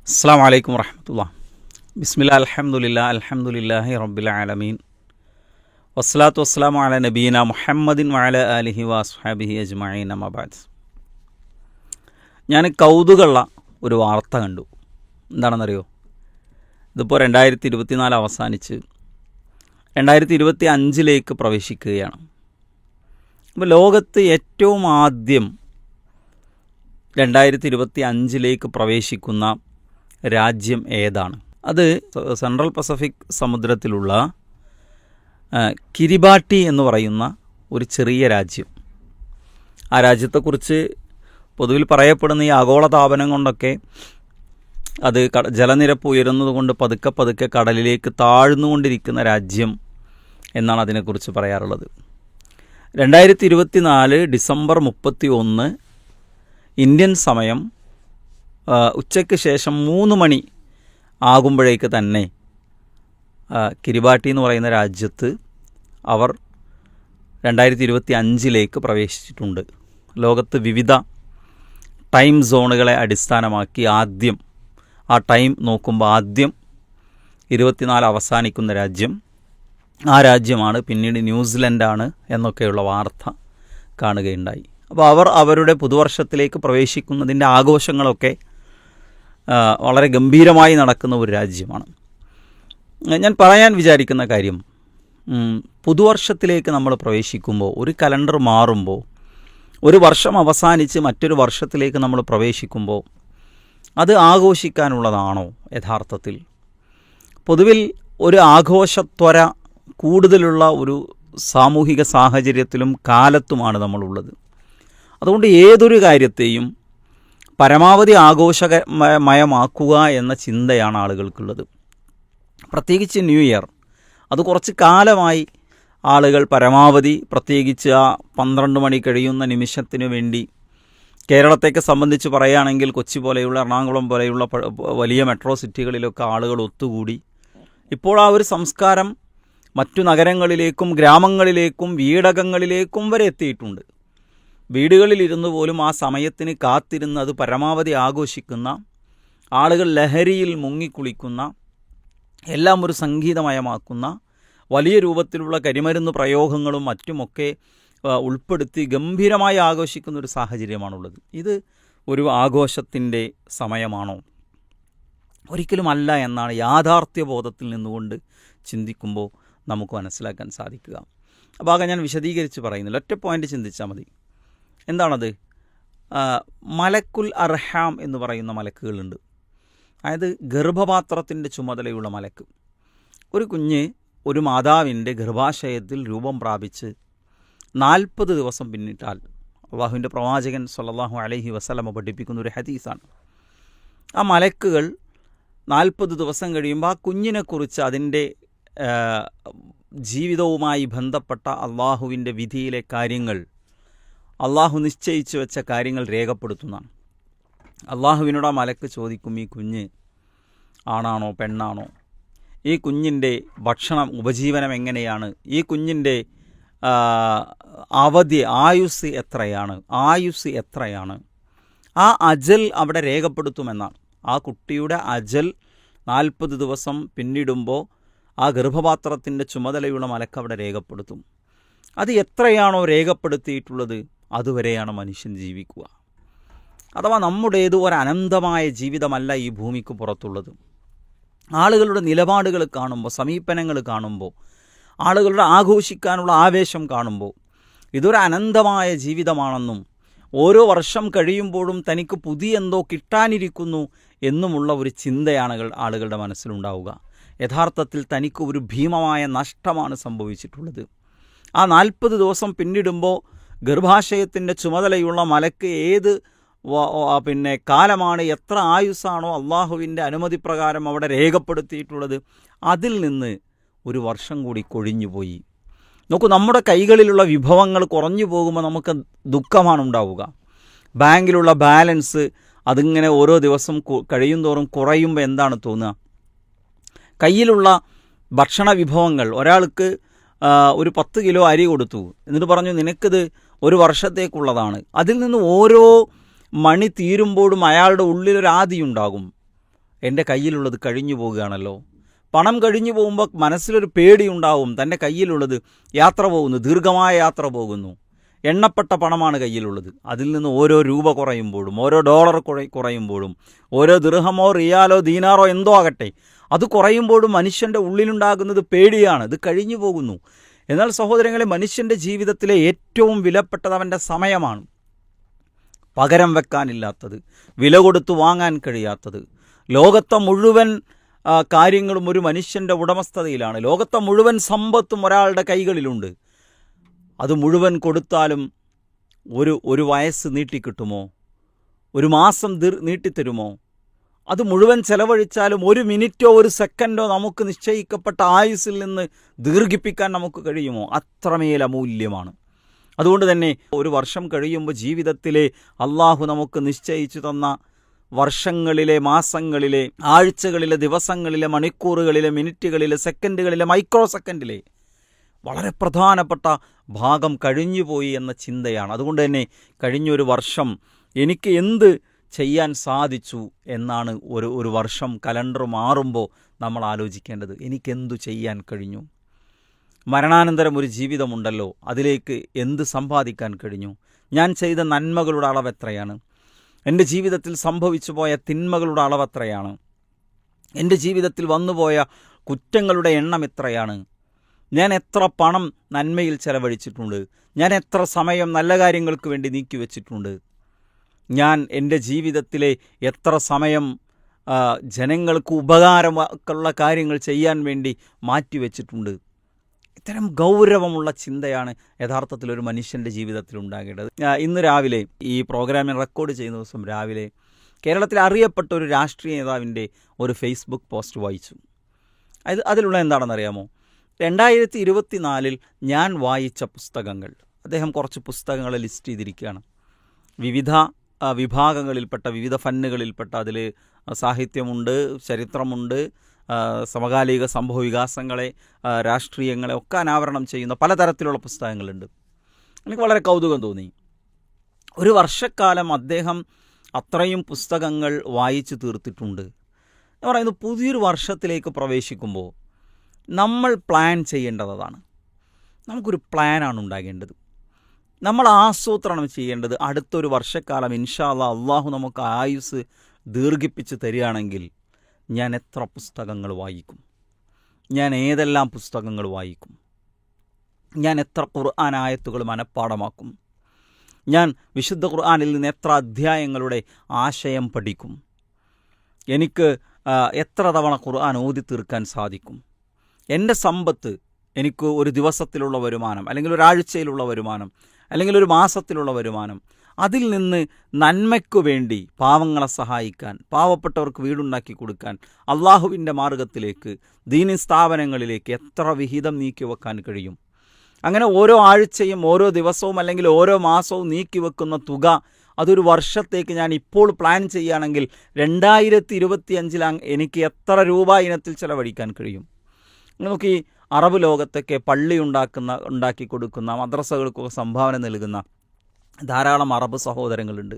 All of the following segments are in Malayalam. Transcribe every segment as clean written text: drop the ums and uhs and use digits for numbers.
അസ്സലാമു അലൈക്കും വറഹ്മത്തുള്ളാഹി. ബിസ്മില്ലാ അൽഹംദുലില്ലാഹി റബ്ബിൽ ആലമീൻ വസ്സലാത്തു വസ്സലാമു അലാ നബീന മുഹമ്മദിൻ വഅലാ ആലിഹി വഅസ്ഹാബിഹി അജ്മഈൻ അമ്മാ ബഅദ്. ഞാൻ കൗതുകമുള്ള ഒരു വാർത്ത കണ്ടു. എന്താണെന്നറിയോ? ഇതിപ്പോൾ 2024 അവസാനിച്ച് 2025 പ്രവേശിക്കുകയാണ്. അപ്പോൾ ലോകത്ത് ഏറ്റവും ആദ്യം 2025 പ്രവേശിക്കുന്ന രാജ്യം ഏതാണ്? അത് സെൻട്രൽ പസഫിക് സമുദ്രത്തിലുള്ള കിരിബാട്ടി എന്ന് പറയുന്ന ഒരു ചെറിയ രാജ്യം. ആ രാജ്യത്തെക്കുറിച്ച് പൊതുവിൽ പറയപ്പെടുന്ന ഈ ആഗോളതാപനം കൊണ്ടൊക്കെ അത് ജലനിരപ്പ് ഉയരുന്നത് കൊണ്ട് പതുക്കെ പതുക്കെ കടലിലേക്ക് താഴ്ന്നുകൊണ്ടിരിക്കുന്ന രാജ്യം എന്നാണ് അതിനെക്കുറിച്ച് പറയാറുള്ളത്. 2024 ഡിസംബർ 31 ഇന്ത്യൻ സമയം ഉച്ചയ്ക്ക് ശേഷം 3 മണി ആകുമ്പോഴേക്ക് തന്നെ കിരിബാട്ടി എന്ന് പറയുന്ന രാജ്യത്ത് അവർ 2025 പ്രവേശിച്ചിട്ടുണ്ട്. ലോകത്ത് വിവിധ ടൈം സോണുകളെ അടിസ്ഥാനമാക്കി ആദ്യം ആ ടൈം നോക്കുമ്പോൾ ആദ്യം 24 അവസാനിക്കുന്ന രാജ്യം ആ രാജ്യമാണ്. പിന്നീട് ന്യൂസിലൻഡാണ് എന്നൊക്കെയുള്ള വാർത്ത കാണുകയുണ്ടായി. അപ്പോൾ അവർ അവരുടെ പുതുവർഷത്തിലേക്ക് പ്രവേശിക്കുന്നതിൻ്റെ ആഘോഷങ്ങളൊക്കെ വളരെ ഗംഭീരമായി നടക്കുന്ന ഒരു രാജ്യമാണ്. ഞാൻ പറയാൻ വിചാരിക്കുന്ന കാര്യം, പുതുവർഷത്തിലേക്ക് നമ്മൾ പ്രവേശിക്കുമ്പോൾ, ഒരു കലണ്ടർ മാറുമ്പോൾ, ഒരു വർഷം അവസാനിച്ച് മറ്റൊരു വർഷത്തിലേക്ക് നമ്മൾ പ്രവേശിക്കുമ്പോൾ അത് ആഘോഷിക്കാനുള്ളതാണോ യഥാർത്ഥത്തിൽ? പൊതുവിൽ ഒരു ആഘോഷത്വര കൂടുതലുള്ള ഒരു സാമൂഹിക സാഹചര്യത്തിലും കാലത്തുമാണ് നമ്മളുള്ളത്. അതുകൊണ്ട് ഏതൊരു കാര്യത്തെയും പരമാവധി ആഘോഷമയമാക്കുക എന്ന ചിന്തയാണ് ആളുകൾക്കുള്ളത്. പ്രത്യേകിച്ച് ന്യൂ ഇയർ, അത് കുറച്ച് കാലമായി ആളുകൾ പരമാവധി, പ്രത്യേകിച്ച് ആ 12 മണി കഴിയുന്ന നിമിഷത്തിന് വേണ്ടി, കേരളത്തേക്ക് സംബന്ധിച്ച് പറയുകയാണെങ്കിൽ കൊച്ചി പോലെയുള്ള, എറണാകുളം പോലെയുള്ള വലിയ മെട്രോ സിറ്റികളിലൊക്കെ ആളുകൾ ഒത്തുകൂടി ഇപ്പോൾ ആ ഒരു സംസ്കാരം മറ്റു നഗരങ്ങളിലേക്കും ഗ്രാമങ്ങളിലേക്കും വീടകങ്ങളിലേക്കും വരെ എത്തിയിട്ടുണ്ട്. വീടുകളിലിരുന്നു പോലും ആ സമയത്തിന് കാത്തിരുന്ന് അത് പരമാവധി ആഘോഷിക്കുന്ന ആളുകൾ, ലഹരിയിൽ മുങ്ങിക്കുളിക്കുന്ന, എല്ലാം ഒരു സംഗീതമയമാക്കുന്ന, വലിയ രൂപത്തിലുള്ള കരിമരുന്ന് പ്രയോഗങ്ങളും മറ്റുമൊക്കെ ഉൾപ്പെടുത്തി ഗംഭീരമായി ആഘോഷിക്കുന്ന ഒരു സാഹചര്യമാണുള്ളത്. ഇത് ഒരു ആഘോഷത്തിൻ്റെ സമയമാണോ? ഒരിക്കലും അല്ല എന്നാണ് യാഥാർത്ഥ്യബോധത്തിൽ നിന്നുകൊണ്ട് ചിന്തിക്കുമ്പോൾ നമുക്ക് മനസ്സിലാക്കാൻ സാധിക്കുക. അപ്പോൾ ആകെ ഞാൻ വിശദീകരിച്ച് പറയുന്നില്ല, ഒറ്റ പോയിൻ്റ് ചിന്തിച്ചാൽ മതി. എന്താണത്? മലക്കുൽ അർഹാം എന്ന് പറയുന്ന മലക്കുകളുണ്ട്. അതായത് ഗർഭപാത്രത്തിൻ്റെ ചുമതലയുള്ള മലക്ക്. ഒരു കുഞ്ഞ് ഒരു മാതാവിൻ്റെ ഗർഭാശയത്തിൽ രൂപം പ്രാപിച്ച് 40 ദിവസം പിന്നിട്ടാൽ, അള്ളാഹുവിൻ്റെ പ്രവാചകൻ സ്വല്ലല്ലാഹു അലൈഹി വസല്ലമ പഠിപ്പിക്കുന്ന ഒരു ഹദീസാണ്, ആ മലക്കുകൾ 40 ദിവസം കഴിയുമ്പോൾ ആ കുഞ്ഞിനെക്കുറിച്ച് അതിൻ്റെ ജീവിതവുമായി ബന്ധപ്പെട്ട അള്ളാഹുവിൻ്റെ വിധിയിലെ കാര്യങ്ങൾ, അള്ളാഹു നിശ്ചയിച്ചു വെച്ച കാര്യങ്ങൾ രേഖപ്പെടുത്തുന്നതാണ്. അള്ളാഹുവിനോട് ആ മലക്ക് ചോദിക്കും, ഈ കുഞ്ഞ് ആണാണോ പെണ്ണാണോ? ഈ കുഞ്ഞിൻ്റെ ഭക്ഷണം, ഉപജീവനം എങ്ങനെയാണ്? ഈ കുഞ്ഞിൻ്റെ അവധി, ആയുസ് എത്രയാണ്? ആ അജൽ അവിടെ രേഖപ്പെടുത്തുമെന്നാണ്. ആ കുട്ടിയുടെ അജൽ 40 ദിവസം പിന്നിടുമ്പോൾ ആ ഗർഭപാത്രത്തിൻ്റെ ചുമതലയുള്ള മലക്ക് അവിടെ രേഖപ്പെടുത്തും. അത് എത്രയാണോ രേഖപ്പെടുത്തിയിട്ടുള്ളത് അതുവരെയാണ് മനുഷ്യൻ ജീവിക്കുക. അഥവാ നമ്മുടേത് ഒരു അനന്തമായ ജീവിതമല്ല ഈ ഭൂമിക്ക് പുറത്തുള്ളത്. ആളുകളുടെ നിലപാടുകൾ കാണുമ്പോൾ, സമീപനങ്ങൾ കാണുമ്പോൾ, ആളുകളുടെ ആഘോഷിക്കാനുള്ള ആവേശം കാണുമ്പോൾ ഇതൊരു അനന്തമായ ജീവിതമാണെന്നും ഓരോ വർഷം കഴിയുമ്പോഴും തനിക്ക് പുതിയ എന്തോ കിട്ടാനിരിക്കുന്നു എന്നുമുള്ള ഒരു ചിന്തയാണ് ആളുകളുടെ മനസ്സിലുണ്ടാവുക. യഥാർത്ഥത്തിൽ തനിക്ക് ഒരു ഭീമമായ നഷ്ടമാണ് സംഭവിച്ചിട്ടുള്ളത്. ആ 40 ദിവസം പിന്നിടുമ്പോൾ ഗർഭാശയത്തിൻ്റെ ചുമതലയുള്ള മലക്ക് ഏത് കാലമാണ്, എത്ര ആയുസ്സാണോ അള്ളാഹുവിൻ്റെ അനുമതി പ്രകാരം അവിടെ രേഖപ്പെടുത്തിയിട്ടുള്ളത്, അതിൽ നിന്ന് ഒരു വർഷം കൂടി കൊഴിഞ്ഞുപോയി. നോക്കൂ, നമ്മുടെ കൈകളിലുള്ള വിഭവങ്ങൾ കുറഞ്ഞു പോകുമ്പോൾ നമുക്ക് ദുഃഖമാണ് ഉണ്ടാവുക. ബാങ്കിലുള്ള ബാലൻസ് അതിങ്ങനെ ഓരോ ദിവസം കഴിയും തോറും കുറയുമ്പോൾ എന്താണ് തോന്നുക? കയ്യിലുള്ള ഭക്ഷണ വിഭവങ്ങൾ, ഒരാൾക്ക് ഒരു 10 കിലോ അരി കൊടുത്തു, എന്നിട്ട് പറഞ്ഞു നിനക്കിത് ഒരു വർഷത്തേക്കുള്ളതാണ്. അതിൽ നിന്ന് ഓരോ മണി തീരുമ്പോഴും അയാളുടെ ഉള്ളിലൊരാദിയുണ്ടാകും. എൻ്റെ കയ്യിലുള്ളത് കഴിഞ്ഞു പോവുകയാണല്ലോ. പണം കഴിഞ്ഞു പോകുമ്പോൾ മനസ്സിലൊരു പേടിയുണ്ടാവും. തൻ്റെ കയ്യിലുള്ളത് യാത്ര പോകുന്നു, ദീർഘമായ യാത്ര പോകുന്നു, എണ്ണപ്പെട്ട പണമാണ് കയ്യിലുള്ളത്. അതിൽ നിന്ന് ഓരോ രൂപ കുറയുമ്പോഴും, ഓരോ ഡോളർ കുറയുമ്പോഴും, ഓരോ ദിർഹമോ റിയാലോ ദീനാറോ എന്തോ ആകട്ടെ, അത് കുറയുമ്പോഴും മനുഷ്യൻ്റെ ഉള്ളിലുണ്ടാകുന്നത് പേടിയാണ്. ഇത് കഴിഞ്ഞു പോകുന്നു. എന്നാൽ സഹോദരങ്ങളെ, മനുഷ്യൻ്റെ ജീവിതത്തിലെ ഏറ്റവും വിലപ്പെട്ടത് അവൻ്റെ സമയമാണ്. പകരം വെക്കാനില്ലാത്തത്, വില കൊടുത്തു വാങ്ങാൻ കഴിയാത്തത്. ലോകത്തെ മുഴുവൻ കാര്യങ്ങളും ഒരു മനുഷ്യൻ്റെ ഉടമസ്ഥതയിലാണ്. ലോകത്തെ മുഴുവൻ സമ്പത്തും ഒരാളുടെ കൈകളിലുണ്ട്. അത് മുഴുവൻ കൊടുത്താലും ഒരു വയസ്സ് നീട്ടിക്കിട്ടുമോ? ഒരു മാസം നീട്ടിത്തരുമോ? അത് മുഴുവൻ ചെലവഴിച്ചാലും ഒരു മിനിറ്റോ ഒരു സെക്കൻഡോ നമുക്ക് നിശ്ചയിക്കപ്പെട്ട ആയുസ്സിൽ നിന്ന് ദീർഘിപ്പിക്കാൻ നമുക്ക് കഴിയുമോ? അത്രമേൽ അമൂല്യമാണ്. അതുകൊണ്ട് തന്നെ ഒരു വർഷം കഴിയുമ്പോൾ ജീവിതത്തിലെ അള്ളാഹു നമുക്ക് നിശ്ചയിച്ചു തന്ന വർഷങ്ങളിലെ, മാസങ്ങളിലെ, ആഴ്ചകളിലെ, ദിവസങ്ങളിലെ, മണിക്കൂറുകളിലെ, മിനിറ്റുകളിലെ, സെക്കൻഡുകളിലെ, മൈക്രോ സെക്കൻഡിലെ വളരെ പ്രധാനപ്പെട്ട ഭാഗം കഴിഞ്ഞുപോയി എന്ന ചിന്തയാണ്. അതുകൊണ്ട് തന്നെ കഴിഞ്ഞൊരു വർഷം എനിക്ക് എന്ത് ചെയ്യാൻ സാധിച്ചു എന്നാണ് ഒരു വർഷം കലണ്ടർ മാറുമ്പോൾ നമ്മൾ ആലോചിക്കേണ്ടത്. എനിക്കെന്തു ചെയ്യാൻ കഴിഞ്ഞു? മരണാനന്തരം ഒരു ജീവിതമുണ്ടല്ലോ, അതിലേക്ക് എന്ത് സമ്പാദിക്കാൻ കഴിഞ്ഞു? ഞാൻ ചെയ്ത നന്മകളുടെ അളവ് എത്രയാണ്? എൻ്റെ ജീവിതത്തിൽ സംഭവിച്ചു പോയ തിന്മകളുടെ അളവ് എത്രയാണ്? എൻ്റെ ജീവിതത്തിൽ വന്നുപോയ കുറ്റങ്ങളുടെ എണ്ണം എത്രയാണ്? ഞാൻ എത്ര പണം നന്മയിൽ ചെലവഴിച്ചിട്ടുണ്ട്? ഞാൻ എത്ര സമയം നല്ല കാര്യങ്ങൾക്ക് വേണ്ടി നീക്കിവെച്ചിട്ടുണ്ട്? ഞാൻ എൻ്റെ ജീവിതത്തിലെ എത്ര സമയം ജനങ്ങൾക്ക് ഉപകാരമുള്ള കാര്യങ്ങൾ ചെയ്യാൻ വേണ്ടി മാറ്റിവെച്ചിട്ടുണ്ട്? ഇത്തരം ഗൗരവമുള്ള ചിന്തയാണ് യഥാർത്ഥത്തിൽ ഒരു മനുഷ്യൻ്റെ ജീവിതത്തിൽ ഉണ്ടാകേണ്ടത്. ഇന്ന് രാവിലെ ഈ പ്രോഗ്രാമിൽ റെക്കോർഡ് ചെയ്യുന്ന ദിവസം രാവിലെ കേരളത്തിൽ അറിയപ്പെട്ട ഒരു രാഷ്ട്രീയ നേതാവിൻ്റെ ഒരു ഫേസ്ബുക്ക് പോസ്റ്റ് വായിച്ചു. അതിലുള്ള എന്താണെന്നറിയാമോ? 2024 ഞാൻ വായിച്ച പുസ്തകങ്ങൾ. അദ്ദേഹം കുറച്ച് പുസ്തകങ്ങൾ ലിസ്റ്റ് ചെയ്തിരിക്കുകയാണ്. വിവിധ വിഭാഗങ്ങളിൽപ്പെട്ട, വിവിധ ഫന്നുകളിൽപ്പെട്ട, അതിൽ സാഹിത്യമുണ്ട്, ചരിത്രമുണ്ട്, സമകാലിക സംഭവ വികാസങ്ങളെ, രാഷ്ട്രീയങ്ങളെ ഒക്കെ അനാവരണം ചെയ്യുന്ന പലതരത്തിലുള്ള പുസ്തകങ്ങളുണ്ട്. എനിക്ക് വളരെ കൗതുകം തോന്നി. ഒരു വർഷക്കാലം അദ്ദേഹം അത്രയും പുസ്തകങ്ങൾ വായിച്ചു തീർത്തിട്ടുണ്ട്. ഞാൻ പറയുന്നത്, പുതിയൊരു വർഷത്തിലേക്ക് പ്രവേശിക്കുമ്പോൾ നമ്മൾ പ്ലാൻ ചെയ്യേണ്ടതാണ്. നമുക്കൊരു പ്ലാനാണ് ഉണ്ടാകേണ്ടത്. നമ്മൾ ആസൂത്രണം ചെയ്യേണ്ടത് അടുത്തൊരു വർഷക്കാലം ഇൻഷാ അല്ലാഹ് അള്ളാഹു നമുക്ക് ആയുസ് ദീർഘിപ്പിച്ച് തരികയാണെങ്കിൽ ഞാൻ എത്ര പുസ്തകങ്ങൾ വായിക്കും? ഞാൻ ഏതെല്ലാം പുസ്തകങ്ങൾ വായിക്കും? ഞാൻ എത്ര ഖുർആൻ ആയത്തുകൾ മനഃപ്പാഠമാക്കും? ഞാൻ വിശുദ്ധ ഖുർആനിൽ നിന്ന് എത്ര അധ്യായങ്ങളുടെ ആശയം പഠിക്കും? എനിക്ക് എത്ര തവണ ഖുർആൻ ഓതി തീർക്കാൻ സാധിക്കും? എൻ്റെ സമ്പത്ത്, എനിക്ക് ഒരു ദിവസത്തിലുള്ള വരുമാനം, അല്ലെങ്കിൽ ഒരാഴ്ചയിലുള്ള വരുമാനം, അല്ലെങ്കിൽ ഒരു മാസത്തിലുള്ള വരുമാനം, അതിൽ നിന്ന് നന്മയ്ക്കു വേണ്ടി പാവങ്ങളെ സഹായിക്കാൻ, പാവപ്പെട്ടവർക്ക് വീടുണ്ടാക്കി കൊടുക്കാൻ, അള്ളാഹുവിൻ്റെ മാർഗത്തിലേക്ക്, ദീനി സ്ഥാപനങ്ങളിലേക്ക് എത്ര വിഹിതം നീക്കിവെക്കാൻ കഴിയും? അങ്ങനെ ഓരോ ആഴ്ചയും, ഓരോ ദിവസവും, അല്ലെങ്കിൽ ഓരോ മാസവും നീക്കിവെക്കുന്ന തുക, അതൊരു വർഷത്തേക്ക് ഞാൻ ഇപ്പോൾ പ്ലാൻ ചെയ്യുകയാണെങ്കിൽ 2025 എനിക്ക് എത്ര രൂപ ഇനത്തിൽ ചെലവഴിക്കാൻ കഴിയും? നമുക്ക് ഈ അറബ് ലോകത്തൊക്കെ പള്ളി ഉണ്ടാക്കി കൊടുക്കുന്ന, മദ്രസകൾക്കൊക്കെ സംഭാവന നൽകുന്ന ധാരാളം അറബ് സഹോദരങ്ങളുണ്ട്.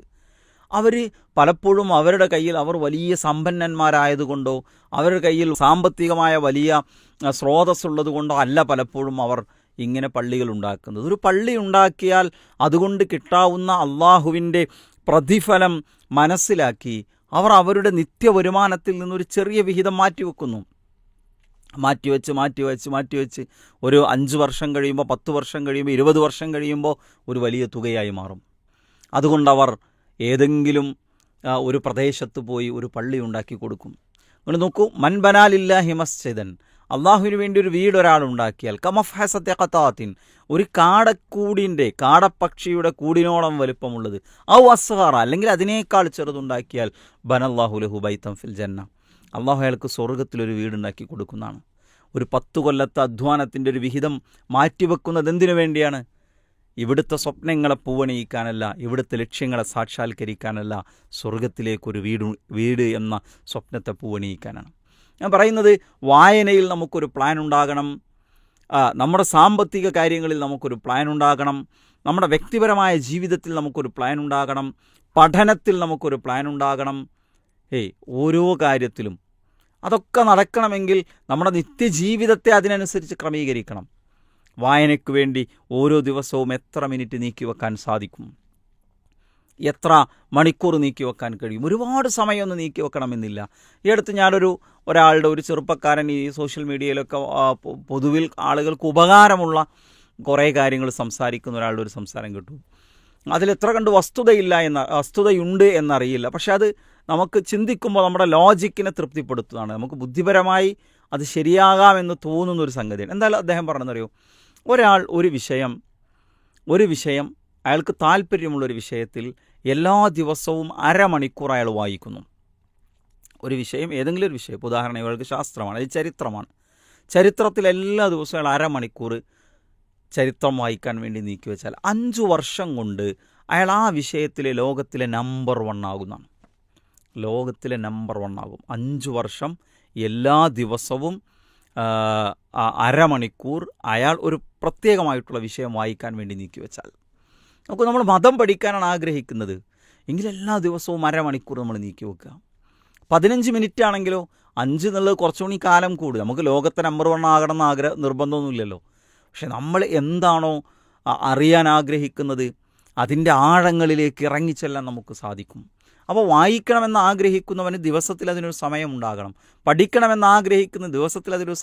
അവർ പലപ്പോഴും അവരുടെ കയ്യിൽ, അവർ വലിയ സമ്പന്നന്മാരായതുകൊണ്ടോ അവരുടെ കയ്യിൽ സാമ്പത്തികമായ വലിയ സ്രോതസ്സുള്ളത് കൊണ്ടോ അല്ല പലപ്പോഴും അവർ ഇങ്ങനെ പള്ളികൾ ഉണ്ടാക്കുന്നത്. ഒരു പള്ളി ഉണ്ടാക്കിയാൽ അതുകൊണ്ട് കിട്ടാവുന്ന അള്ളാഹുവിൻ്റെ പ്രതിഫലം മനസ്സിലാക്കി അവർ അവരുടെ നിത്യവരുമാനത്തിൽ നിന്നൊരു ചെറിയ വിഹിതം മാറ്റിവെക്കുന്നു. മാറ്റിവെച്ച് ഒരു 5 വർഷം കഴിയുമ്പോൾ, 10 വർഷം കഴിയുമ്പോൾ, 20 വർഷം കഴിയുമ്പോൾ ഒരു വലിയ തുകയായി മാറും. അതുകൊണ്ടവർ ഏതെങ്കിലും ഒരു പ്രദേശത്ത് പോയി ഒരു പള്ളി ഉണ്ടാക്കി കൊടുക്കും. നിങ്ങൾ നോക്കൂ, മൻ ബനാലില്ലാഹി മസ്ജിദൻ, അള്ളാഹുവിന് വേണ്ടി ഒരു വീട് ഒരാളുണ്ടാക്കിയാൽ, കമഫ്ഹസത്തെ ഖതാത്തിൻ, ഒരു കാടപ്പക്ഷിയുടെ കൂടിനോളം വലുപ്പമുള്ളത്, ഔ അസ്ഗറ, അല്ലെങ്കിൽ അതിനേക്കാൾ ചെറുതുണ്ടാക്കിയാൽ, ബനല്ലാഹു ലഹു ബൈതൻ ഫിൽ ജന്ന, അള്ളാഹു അയാൾക്ക് സ്വർഗത്തിലൊരു വീടുണ്ടാക്കി കൊടുക്കുന്നതാണ്. ഒരു 10 കൊല്ലത്തെ അധ്വാനത്തിൻ്റെ ഒരു വിഹിതം മാറ്റിവെക്കുന്നത് എന്തിനു വേണ്ടിയാണ്? ഇവിടുത്തെ സ്വപ്നങ്ങളെ പൂവണിയിക്കാനല്ല, ഇവിടുത്തെ ലക്ഷ്യങ്ങളെ സാക്ഷാത്കരിക്കാനല്ല, സ്വർഗത്തിലേക്കൊരു വീട് എന്ന സ്വപ്നത്തെ പൂവണിയിക്കാനാണ്. ഞാൻ പറയുന്നത്, വായനയിൽ നമുക്കൊരു പ്ലാൻ ഉണ്ടാകണം, നമ്മുടെ സാമ്പത്തിക കാര്യങ്ങളിൽ നമുക്കൊരു പ്ലാൻ ഉണ്ടാകണം, നമ്മുടെ വ്യക്തിപരമായ ജീവിതത്തിൽ നമുക്കൊരു പ്ലാൻ ഉണ്ടാകണം, പഠനത്തിൽ നമുക്കൊരു പ്ലാൻ ഉണ്ടാകണം. ഓരോ കാര്യത്തിലും അതൊക്കെ നടക്കണമെങ്കിൽ നമ്മുടെ നിത്യജീവിതത്തെ അതിനനുസരിച്ച് ക്രമീകരിക്കണം. വായനയ്ക്ക് വേണ്ടി ഓരോ ദിവസവും എത്ര മിനിറ്റ് നീക്കിവെക്കാൻ സാധിക്കും, എത്ര മണിക്കൂർ നീക്കിവെക്കാൻ കഴിയും? ഒരുപാട് സമയമൊന്നും നീക്കിവെക്കണമെന്നില്ല. ഈ അടുത്ത് ഒരാളുടെ ഒരു ചെറുപ്പക്കാരൻ ഈ സോഷ്യൽ മീഡിയയിലൊക്കെ പൊതുവിൽ ആളുകൾക്ക് ഉപകാരമുള്ള കുറേ കാര്യങ്ങൾ സംസാരിക്കുന്ന ഒരാളുടെ ഒരു സംസാരം കേട്ടു. അതിലെത്ര കണ്ട് വസ്തുതയുണ്ട് എന്നറിയില്ല. പക്ഷെ അത് നമുക്ക് ചിന്തിക്കുമ്പോൾ നമ്മുടെ ലോജിക്കിനെ തൃപ്തിപ്പെടുത്തുന്നതാണ്. നമുക്ക് ബുദ്ധിപരമായി അത് ശരിയാകാമെന്ന് തോന്നുന്നൊരു സംഗതിയാണ്. എന്തായാലും അദ്ദേഹം പറഞ്ഞെന്നറിയോ, ഒരാൾ ഒരു വിഷയം അയാൾക്ക് താല്പര്യമുള്ളൊരു വിഷയത്തിൽ എല്ലാ ദിവസവും അരമണിക്കൂർ അയാൾ വായിക്കുന്നു. ഒരു വിഷയം, ഏതെങ്കിലും ഒരു വിഷയം, ഉദാഹരണം ഇയാൾക്ക് ശാസ്ത്രമാണ്, അത് ചരിത്രമാണ്. ചരിത്രത്തിൽ എല്ലാ ദിവസവും അയാൾ അരമണിക്കൂർ ചരിത്രം വായിക്കാൻ വേണ്ടി നീക്കി വെച്ചാൽ 5 വർഷം കൊണ്ട് അയാൾ ആ വിഷയത്തിലെ ലോകത്തിലെ നമ്പർ 1 ആകുന്നതാണ്. ലോകത്തിലെ നമ്പർ 1 ആകും. 5 വർഷം എല്ലാ ദിവസവും അരമണിക്കൂർ അയാൾ ഒരു പ്രത്യേകമായിട്ടുള്ള വിഷയം വായിക്കാൻ വേണ്ടി നീക്കി വെച്ചാൽ. നമുക്ക് നമ്മൾ മതം പഠിക്കാനാണ് ആഗ്രഹിക്കുന്നത് എങ്കിൽ എല്ലാ ദിവസവും അരമണിക്കൂർ നമ്മൾ നീക്കി വെക്കുക. 15 മിനിറ്റ് ആണെങ്കിലോ 5 എന്നുള്ളത് കുറച്ചുകൂടി കാലം കൂടും. നമുക്ക് ലോകത്തെ നമ്പർ 1 ആകണം എന്ന് നിർബന്ധമൊന്നുമില്ലല്ലോ. പക്ഷെ നമ്മൾ എന്താണോ അറിയാൻ ആഗ്രഹിക്കുന്നത് അതിൻ്റെ ആഴങ്ങളിലേക്ക് ഇറങ്ങിച്ചെല്ലാൻ നമുക്ക് സാധിക്കും. അപ്പോൾ വായിക്കണമെന്ന് ആഗ്രഹിക്കുന്നവന് ദിവസത്തിൽ അതിനൊരു സമയം ഉണ്ടാകണം. പഠിക്കണമെന്ന് ആഗ്രഹിക്കുന്ന ദിവസത്തിൽ അതിനൊരു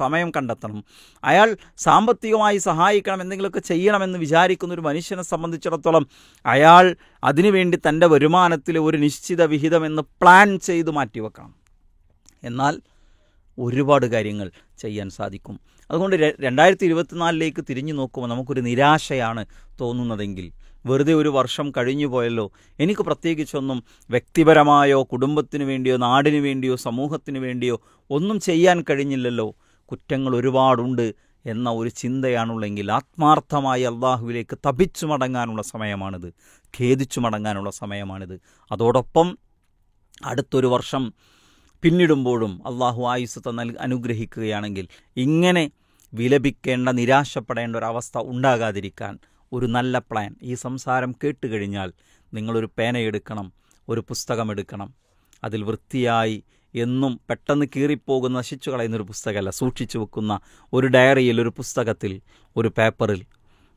സമയം കണ്ടെത്തണം. അയാൾ സാമ്പത്തികമായി സഹായിക്കണം, എന്തെങ്കിലുമൊക്കെ ചെയ്യണമെന്ന് വിചാരിക്കുന്ന ഒരു മനുഷ്യനെ സംബന്ധിച്ചിടത്തോളം അയാൾ അതിനുവേണ്ടി തൻ്റെ വരുമാനത്തിൽ ഒരു നിശ്ചിത വിഹിതമെന്ന് പ്ലാൻ ചെയ്ത് മാറ്റിവെക്കണം. എന്നാൽ ഒരുപാട് കാര്യങ്ങൾ ചെയ്യാൻ സാധിക്കും. അതുകൊണ്ട് 2024 തിരിഞ്ഞു നോക്കുമ്പോൾ നമുക്കൊരു നിരാശയാണ് തോന്നുന്നതെങ്കിൽ, വെറുതെ ഒരു വർഷം കഴിഞ്ഞു പോയല്ലോ, എനിക്ക് പ്രത്യേകിച്ചൊന്നും വ്യക്തിപരമായോ കുടുംബത്തിന് വേണ്ടിയോ നാടിനു വേണ്ടിയോ സമൂഹത്തിന് വേണ്ടിയോ ഒന്നും ചെയ്യാൻ കഴിഞ്ഞില്ലല്ലോ, കുറ്റങ്ങൾ ഒരുപാടുണ്ട് എന്ന ഒരു ചിന്തയാണുള്ളെങ്കിൽ ആത്മാർത്ഥമായി അള്ളാഹുവിലേക്ക് തപിച്ചു മടങ്ങാനുള്ള സമയമാണിത്, ഖേദിച്ചു മടങ്ങാനുള്ള സമയമാണിത്. അതോടൊപ്പം അടുത്തൊരു വർഷം പിന്നിടുമ്പോഴും അള്ളാഹു ആയുസ്സത്തെ അനുഗ്രഹിക്കുകയാണെങ്കിൽ ഇങ്ങനെ വിലപിക്കേണ്ട, നിരാശപ്പെടേണ്ട ഒരവസ്ഥ ഉണ്ടാകാതിരിക്കാൻ ഒരു നല്ല പ്ലാൻ. ഈ സംസാരം കേട്ടുകഴിഞ്ഞാൽ നിങ്ങളൊരു പേനയെടുക്കണം, ഒരു പുസ്തകമെടുക്കണം. അതിൽ വൃത്തിയായി എന്നും പെട്ടെന്ന് കീറിപ്പോകുന്ന നശിച്ചു കളയുന്നൊരു പുസ്തകമല്ല, സൂക്ഷിച്ചു വെക്കുന്ന ഒരു ഡയറിയിൽ, ഒരു പുസ്തകത്തിൽ, ഒരു പേപ്പറിൽ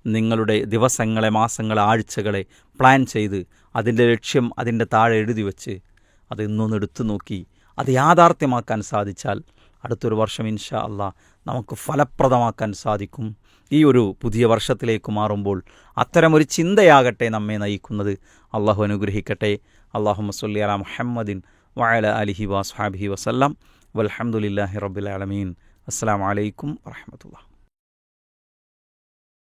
നിങ്ങളുടെ ദിവസങ്ങളെ, മാസങ്ങളെ, ആഴ്ചകളെ പ്ലാൻ ചെയ്ത് അതിൻ്റെ ലക്ഷ്യം അതിൻ്റെ താഴെ എഴുതി വെച്ച് അത് ഇന്നൊന്നെടുത്തു നോക്കി അത് യാഥാർത്ഥ്യമാക്കാൻ സാധിച്ചാൽ അടുത്തൊരു വർഷം ഇൻഷാ അല്ലാഹ് നമുക്ക് ഫലപ്രദമാക്കാൻ സാധിക്കും. ഈ ഒരു പുതിയ വർഷത്തിലേക്ക് മാറുമ്പോൾ അത്തരമൊരു ചിന്തയാകട്ടെ നമ്മെ നയിക്കുന്നത്. അള്ളാഹു അനുഗ്രഹിക്കട്ടെ. അല്ലാഹുമ്മ സ്വല്ലി അലാ മുഹമ്മദിൻ വഅലാ ആലിഹി വസ്ഹബിഹി വസല്ലം. വൽഹംദുലില്ലാഹി റബ്ബിൽ ആലമീൻ. അസ്സലാമു അലൈക്കും വറഹ്മത്തുള്ളാഹി.